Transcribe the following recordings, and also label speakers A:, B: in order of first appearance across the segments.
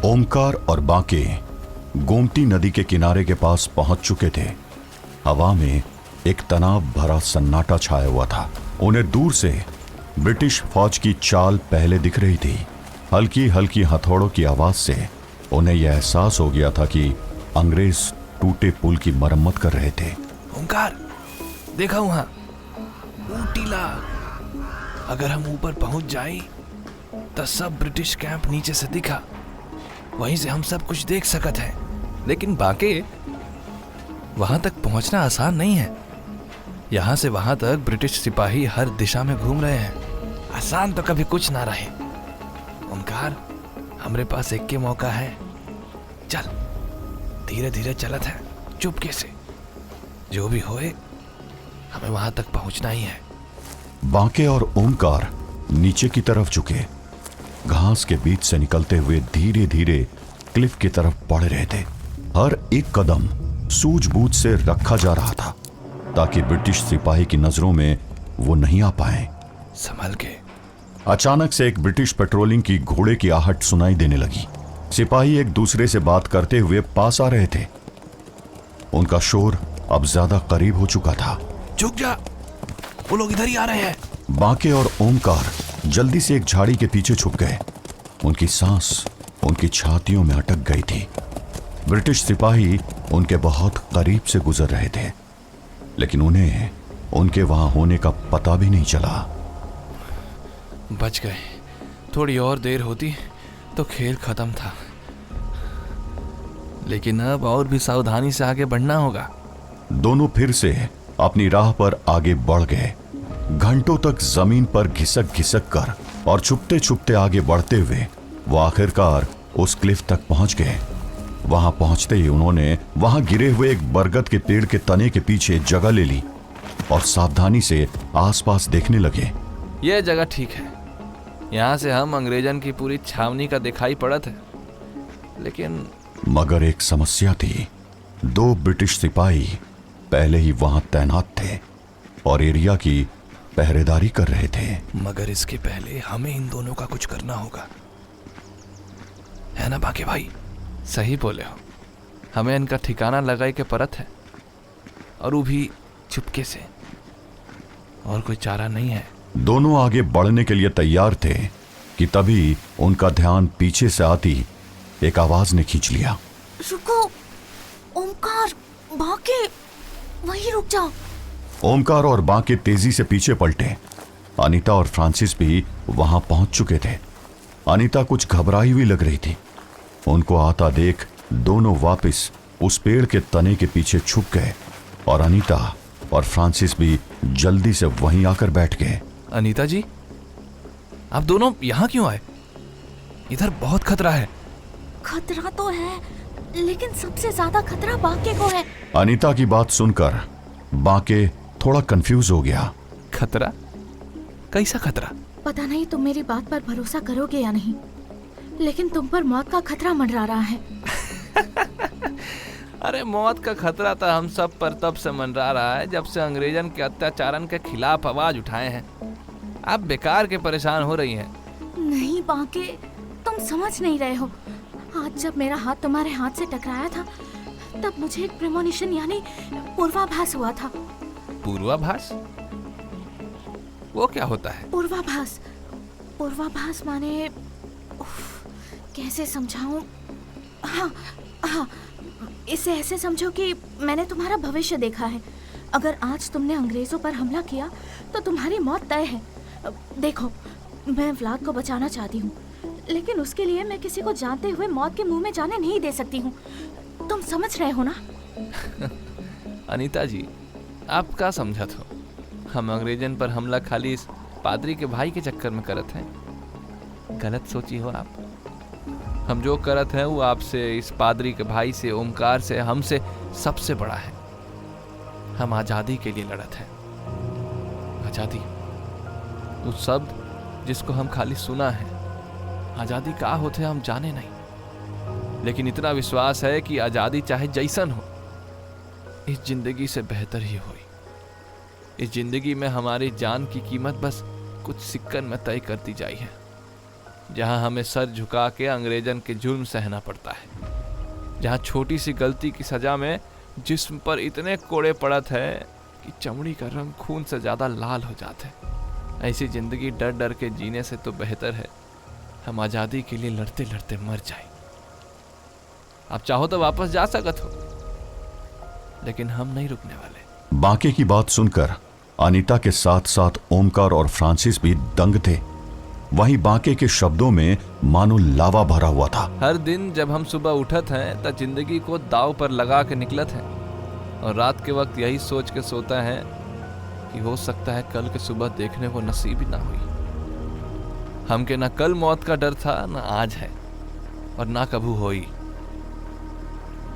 A: ओमकार और बांके गोमती नदी के किनारे के पास पहुंच चुके थे। हवा में एक तनाव भरा सन्नाटा छाया हुआ था। उन्हें दूर से ब्रिटिश फौज की चाल पहले दिख रही थी। हल्की हल्की हथौड़ों की आवाज से उन्हें यह एहसास हो गया था कि अंग्रेज टूटे पुल की मरम्मत कर रहे थे।
B: ओमकार, देखा वहां वो टीला। अगर हम ऊपर पहुंच जाए तो सब ब्रिटिश कैंप नीचे से दिखा, वहीं से हम सब कुछ देख सकत है। लेकिन बाके वहां तक पहुंचना आसान नहीं है। यहां से वहां तक ब्रिटिश सिपाही हर दिशा में घूम रहे हैं। आसान तो कभी कुछ ना रहे। ओमकार, हमरे पास एक के मौका है। चल, धीरे धीरे चलत है, चुपके से। जो भी होए, हमें वहां तक पहुंचना ही है।
A: बांके और ओमकार नीचे की तरफ झुके, घास के बीच से निकलते हुए धीरे धीरे क्लिफ की तरफ बढ़ रहे थे। हर एक कदम सूझबूझ से रखा जा रहा था ताकि ब्रिटिश सिपाही की नजरों में वो नहीं आ पाए।
B: संभल के।
A: अचानक से एक ब्रिटिश पेट्रोलिंग की घोड़े की आहट सुनाई देने लगी। सिपाही एक दूसरे से बात करते हुए पास आ रहे थे। उनका शोर अब ज्यादा करीब हो चुका था।
B: झुक जा, वो लोग इधर ही आ रहे हैं।
A: बांके और ओमकार जल्दी से एक झाड़ी के पीछे छुप गए। उनकी सांस उनकी छातियों में अटक गई थी। ब्रिटिश सिपाही उनके बहुत करीब से गुजर रहे थे, लेकिन उन्हें उनके वहां होने का पता भी नहीं चला।
B: बच गए। थोड़ी और देर होती तो खेल खत्म था, लेकिन अब और भी सावधानी से आगे बढ़ना होगा।
A: दोनों फिर से अपनी राह पर आगे बढ़ गए। घंटों तक जमीन पर घिसक घिसक कर और छुपते छुपते आगे बढ़ते हुए वो आखिरकार उस क्लिफ तक पहुंच गए। वहां पहुंचते ही उन्होंने वहां गिरे हुए एक बरगद के पेड़ के तने के पीछे जगह ले ली और सावधानी से आसपास देखने लगे।
B: यह जगह ठीक है। यहाँ से हम अंग्रेजन की पूरी छावनी का दिखाई पड़त है, लेकिन
A: मगर एक समस्या थी। 2 ब्रिटिश सिपाही पहले ही वहां तैनात थे और एरिया की पहरेदारी कर रहे थे।
B: मगर इसके पहले हमें इन दोनों का कुछ करना होगा, है ना बाके भाई? सही बोले हो। हमें इनका ठिकाना लगाए के परत है, और वो भी चुपके से। और कोई चारा नहीं है।
A: दोनों आगे बढ़ने के लिए तैयार थे कि तभी उनका ध्यान पीछे से आती एक आवाज ने खींच लिया।
C: रुको ओमकार, बाके, वहीं रुक जाओ।
A: ओमकार और बांके तेजी से पीछे पलटे। अनीता और फ्रांसिस भी वहां पहुंच चुके थे। अनीता कुछ घबराई हुई लग रही थी। उनको आता देख दोनों वापस उस पेड़ के तने के पीछे छुप गए और अनीता और फ्रांसिस भी जल्दी से वहीं आकर बैठ गए।
B: अनीता जी, आप दोनों यहाँ क्यों आए? इधर बहुत खतरा है।
C: खतरा तो है, लेकिन सबसे ज्यादा खतरा बाके को है।
A: अनीता की बात सुनकर बांके थोड़ा कंफ्यूज हो गया।
B: खतरा? कैसा खतरा?
C: पता नहीं तुम मेरी बात पर भरोसा करोगे या नहीं, लेकिन तुम पर मौत का खतरा मंडरा रहा है।
B: अरे मौत का खतरा तो हम सब पर तब से मंडरा रहा है जब से अंग्रेजन के अत्याचारन के खिलाफ आवाज उठाए हैं। आप बेकार के परेशान हो रही हैं।
C: नहीं बाके, तुम समझ नहीं रहे हो। आज जब मेरा हाथ तुम्हारे हाथ से टकराया था, तब मुझे एक प्रेमोनिशन यानी पूर्वाभास हुआ था।
B: पूर्वाभास? वो क्या होता है?
C: पूर्वाभास, पूर्वाभास माने कैसे समझाऊं? हाँ, इसे ऐसे समझो कि मैंने तुम्हारा भविष्य देखा है। अगर आज तुमने अंग्रेजों पर हमला किया तो तुम्हारी मौत तय है। देखो, मैं व्लाद को बचाना चाहती हूँ, लेकिन उसके लिए मैं किसी को जानते हुए मौत के मुंह में जाने नहीं दे सकती हूँ। तुम समझ रहे हो ना?
B: अनीता जी, आप क्या समझत हो? हम अंग्रेजन पर हमला खाली इस पादरी के भाई के चक्कर में करत हैं। गलत सोची हो आप। हम जो करत हैं वो आपसे, इस पादरी के भाई से, ओमकार से, हमसे सबसे बड़ा है। हम आज़ादी के लिए लड़त हैं। आज़ादी, उस शब्द जिसको हम खाली सुना है। आज़ादी का होते हम जाने नहीं, लेकिन इतना विश्वास है कि आज़ादी चाहे जैसन हो, इस जिंदगी से बेहतर ही हुई। इस जिंदगी में हमारी जान की कीमत बस कुछ सिक्कन में तय करती जाई है। जहां हमें सर झुका के अंग्रेजन के जुल्म सहना पड़ता है, जहां छोटी सी गलती की सजा में जिस्म पर इतने कोड़े पड़त है कि चमड़ी का रंग खून से ज्यादा लाल हो जाता है। ऐसी जिंदगी डर डर के जीने से तो बेहतर है हम आजादी के लिए लड़ते लड़ते मर जाए। आप चाहो तो वापस जा सकत हो, लेकिन हम नहीं रुकने वाले।
A: बांके की बात सुनकर अनीता के साथ साथ ओमकार और फ्रांसिस भी दंग थे। वहीं बांके के शब्दों में मानो लावा भरा हुआ था।
B: हर दिन जब हम सुबह उठत हैं तो जिंदगी को दाव पर लगा के निकलत हैं, और रात के वक्त यही सोच के सोता है कि हो सकता है कल के सुबह देखने को नसीब ही ना हुई। हमके ना कल मौत का डर था, ना आज है, और ना कभू होई।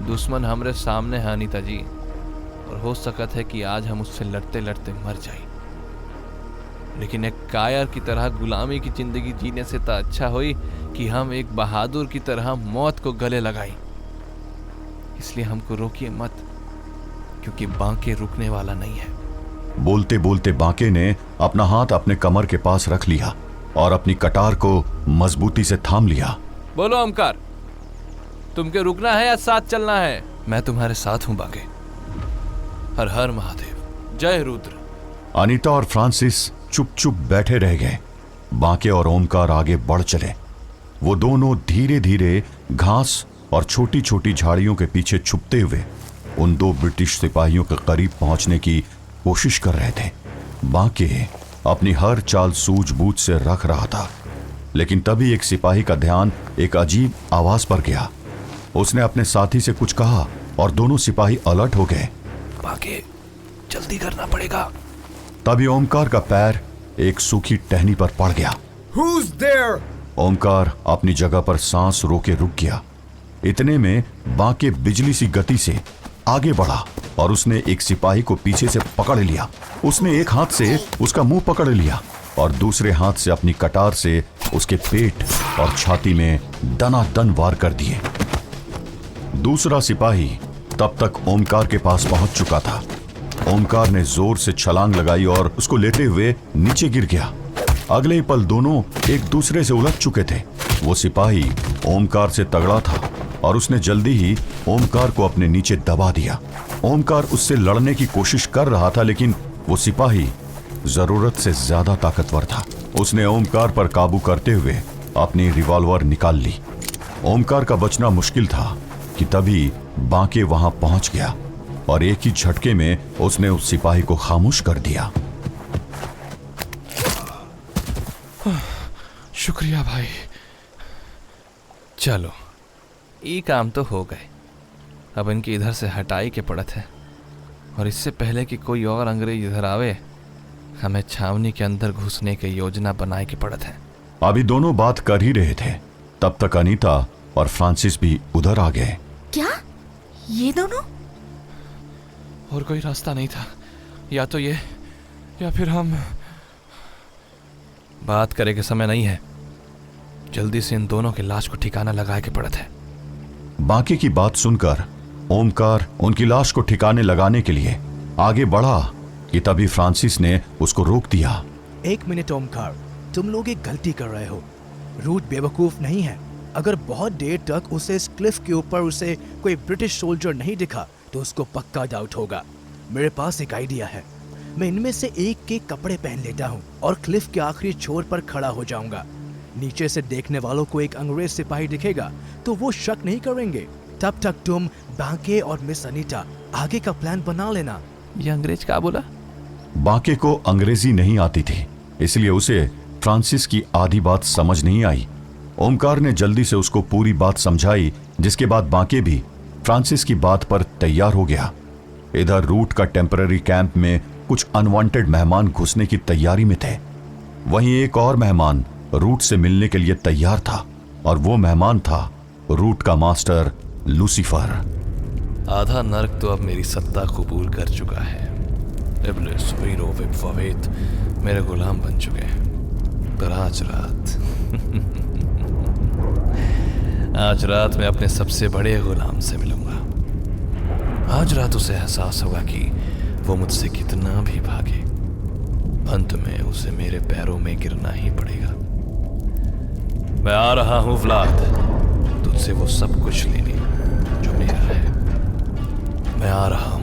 B: दुश्मन हमरे सामने है अनीता जी, और हो सकत है कि आज हम उससे लड़ते लड़ते मर जाए, लेकिन एक कायर की तरह गुलामी की जिंदगी जीने से तो अच्छा हुई कि हम एक बहादुर की तरह मौत को गले लगाई। इसलिए हमको रोकिए मत, क्योंकि बांके रुकने वाला नहीं है।
A: बोलते बोलते बांके ने अपना हाथ अपने कमर के पास रख लिया और अपनी कटार को मजबूती से थाम लिया।
B: बोलो ओमकार, तुमके रुकना है या साथ चलना है? मैं तुम्हारे साथ हूं बांके। हर हर महादेव, जय रुद्र।
A: अनीता और फ्रांसिस चुप चुप बैठे रह गए। बांके और ओमकार आगे बढ़ चले। वो दोनों धीरे धीरे घास और छोटी छोटी झाड़ियों के पीछे छुपते हुए उन दो ब्रिटिश सिपाहियों के करीब पहुंचने की कोशिश कर रहे थे। बांके अपनी हर चाल सूझबूझ से रख रहा था, लेकिन तभी एक सिपाही का ध्यान एक अजीब आवाज पर गया। उसने अपने साथी से कुछ कहा और दोनों सिपाही अलर्ट हो गए।
B: बांके, जल्दी करना पड़ेगा।
A: तभी ओमकार का पैर एक सूखी टहनी पर पड़ गया।
D: Who's there?
A: ओमकार अपनी जगह पर सांस रोके रुक गया। इतने में बांके बिजली सी गति से आगे बढ़ा और उसने एक सिपाही को पीछे से पकड़ लिया। उसने एक हाथ से उसका मुंह पकड़ लिया और दूसरे हाथ से अपनी कटार से उसके पेट और छाती में दनादन वार कर दिए। दूसरा सिपाही तब तक ओमकार के पास पहुंच चुका था। ओमकार ने जोर से छलांग लगाई और उसको लेते हुए नीचे गिर गया। अगले ही पल दोनों एक दूसरे से उलझ चुके थे। वो सिपाही ओमकार से तगड़ा था और उसने जल्दी ही ओमकार को अपने नीचे दबा दिया। ओमकार उससे लड़ने की कोशिश कर रहा था, लेकिन वो सिपाही जरूरत से ज्यादा ताकतवर था। उसने ओमकार पर काबू करते हुए अपनी रिवॉल्वर निकाल ली। ओमकार का बचना मुश्किल था कि तभी बांके वहां पहुंच गया और एक ही झटके में उसने उस सिपाही को खामोश कर दिया।
B: शुक्रिया भाई। चलो, ये काम तो हो गए। अब इनकी इधर से हटाई के पड़त है, और इससे पहले कि कोई और अंग्रेज इधर आवे, हमें छावनी के अंदर घुसने की योजना बनाए के पड़त है।
A: अभी दोनों बात कर ही रहे थे, तब तक अनीता और फ्रांसिस भी उधर आ गए।
C: क्या ये दोनों?
B: और कोई रास्ता नहीं था, या तो ये या फिर हम। बात करे के समय नहीं है, जल्दी से इन दोनों के लाश को ठिकाना लगाए के पड़त है।
A: बांके की बात सुनकर ओमकार उनकी लाश को ठिकाने लगाने के लिए आगे बढ़ा कि तभी फ्रांसिस ने उसको रोक दिया।
D: एक मिनट ओमकार, तुम लोग एक गलती कर रहे हो। रूट बेवकूफ नहीं है। अगर बहुत देर तक उसे इस क्लिफ के ऊपर उसे कोई ब्रिटिश सोल्जर नहीं दिखा तो उसको पक्का डाउट होगा। मेरे पास एक आइडिया है। मैं इनमें से एक के कपड़े पहन लेता हूँ और क्लिफ के आखिरी छोर पर खड़ा हो जाऊंगा। नीचे से देखने वालों को एक अंग्रेज सिपाही दिखेगा तो वो शक नहीं करेंगे। तब तक तुम बांके और मिस अनीता आगे का प्लान बना लेना।
B: ये अंग्रेज क्या बोला?
A: बांके को अंग्रेजी नहीं आती थी, इसलिए उसे फ्रांसिस की आधी बात समझ नहीं आई। ओमकार ने जल्दी से उसको पूरी बात समझाई, जिसके बाद बांके भी फ्रांसिस की बात पर तैयार हो गया। इधर रूट का टेम्पररी कैंप में कुछ अनवांटेड मेहमान घुसने की तैयारी में थे। वहीं एक और मेहमान रूट से मिलने के लिए तैयार था, और वो मेहमान था रूट का मास्टर लूसीफर।
B: आधा नर्क तो अब मेरी सत्ता कबूल कर चुका है। इब्लिस, वीरो, विपवेत मेरे गुलाम बन चुके हैं। पर आज रात मैं अपने सबसे बड़े गुलाम से मिलूंगा। आज रात उसे एहसास होगा कि वो मुझसे कितना भी भागे, अंत में उसे मेरे पैरों में गिरना ही पड़ेगा। मैं आ रहा हूं व्लाद, तुझसे वो सब कुछ लेने जो मेरा है। मैं आ रहा हूं।